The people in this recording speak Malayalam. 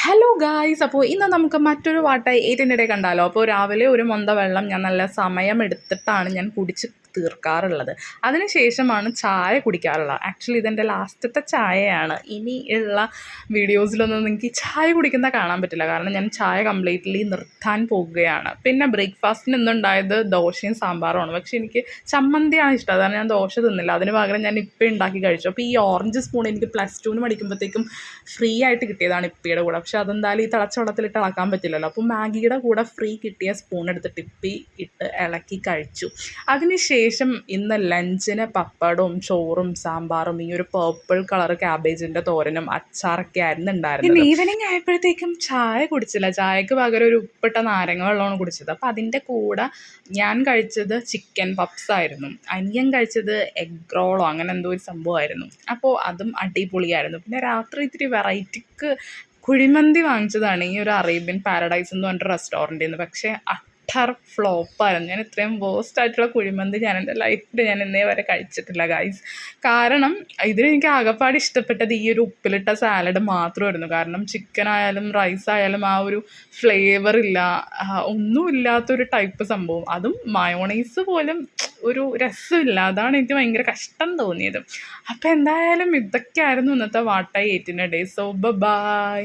ഹലോ ഗായ്സ്, അപ്പോൾ ഇന്ന് നമുക്ക് മറ്റൊരു വാട്ടായി ഏറ്റിനിടെ കണ്ടാലോ. അപ്പോൾ രാവിലെ ഒരു മൊന്ത വെള്ളം ഞാൻ നല്ല സമയമെടുത്തിട്ടാണ് ഞാൻ കുടിച്ച് തീർക്കാറുള്ളത്. അതിനുശേഷമാണ് ചായ കുടിക്കാറുള്ളത്. ആക്ച്വലി ഇതെൻ്റെ ലാസ്റ്റത്തെ ചായയാണ്. ഇനി ഉള്ള വീഡിയോസിലൊന്നും എനിക്ക് ചായ കുടിക്കുന്ന കാണാൻ പറ്റില്ല, കാരണം ഞാൻ ചായ കംപ്ലീറ്റ്ലി നിർത്താൻ പോകുകയാണ്. പിന്നെ ബ്രേക്ക്ഫാസ്റ്റിന് ഇന്നുണ്ടായത് ദോശയും സാമ്പാറുമാണ്. പക്ഷേ എനിക്ക് ചമ്മന്തിയാണ് ഇഷ്ടം, അതാണ് ഞാൻ ദോശ തിന്നില്ല. അതിന് പകരം ഞാൻ ഇപ്പം ഉണ്ടാക്കി കഴിച്ചു. അപ്പോൾ ഈ ഓറഞ്ച് സ്പൂൺ എനിക്ക് +2 പഠിക്കുമ്പോഴത്തേക്കും ഫ്രീ ആയിട്ട് കിട്ടിയതാണ് ഇപ്പിയുടെ കൂടെ. പക്ഷെ അതെന്തായാലും ഈ തിളച്ച വെള്ളത്തിലിട്ട് ഇളക്കാൻ പറ്റില്ലല്ലോ. അപ്പോൾ മാഗിയുടെ കൂടെ ഫ്രീ കിട്ടിയ സ്പൂൺ എടുത്തിട്ട് ഇപ്പി ഇട്ട് ഇളക്കി കഴിച്ചു. അതിനുശേഷം ഇന്ന് ലഞ്ചിന് പപ്പടവും ചോറും സാമ്പാറും ഈ ഒരു പേർപ്പിൾ കളർ ക്യാബേജിൻ്റെ തോരനും അച്ചാറൊക്കെ ആയിരുന്നു ഉണ്ടായിരുന്നത്. ഇന്ന് ഈവനിങ് ആയപ്പോഴത്തേക്കും ചായ കുടിച്ചില്ല. ചായക്ക് പകരം ഒരു ഉപ്പിട്ട നാരങ്ങ വെള്ളമാണ് കുടിച്ചത്. അപ്പോൾ അതിൻ്റെ കൂടെ ഞാൻ കഴിച്ചത് ചിക്കൻ പപ്സ് ആയിരുന്നു. അനിയൻ കഴിച്ചത് എഗ് റോളോ അങ്ങനെ എന്തോ ഒരു സംഭവമായിരുന്നു. അപ്പോൾ അതും അടിപൊളിയായിരുന്നു. പിന്നെ രാത്രി ഇത്തിരി വെറൈറ്റിക്ക് കുഴിമന്തി വാങ്ങിച്ചതാണ് ഈ ഒരു അറേബ്യൻ പാരഡൈസ് എന്ന് പറഞ്ഞിട്ട് റെസ്റ്റോറൻറ്റിൽ നിന്ന്. പക്ഷേ ഫ്ലോപ്പായിരുന്നു. ഞാൻ ഇത്രയും വേസ്റ്റ് ആയിട്ടുള്ള കുഴിമന്തി ഞാൻ എൻ്റെ ലൈഫിൽ ഞാൻ ഇന്നേ വരെ കഴിച്ചിട്ടില്ല ഗൈസ്. കാരണം ഇതിലെനിക്ക് ആകെപ്പാട് ഇഷ്ടപ്പെട്ടത് ഈ ഒരു ഉപ്പിലിട്ട സാലഡ് മാത്രമായിരുന്നു. കാരണം ചിക്കൻ ആയാലും റൈസ് ആയാലും ആ ഒരു ഫ്ലേവർ ഇല്ല, ഒന്നുമില്ലാത്തൊരു ടൈപ്പ് സംഭവം. അതും മയോണൈസ് പോലും ഒരു രസമില്ല. അതാണ് എനിക്ക് ഭയങ്കര കഷ്ടം തോന്നിയത്. അപ്പോൾ എന്തായാലും ഇതൊക്കെയായിരുന്നു ഇന്നത്തെ വാട്ടായി 18 ഡേയ്സ്. So by.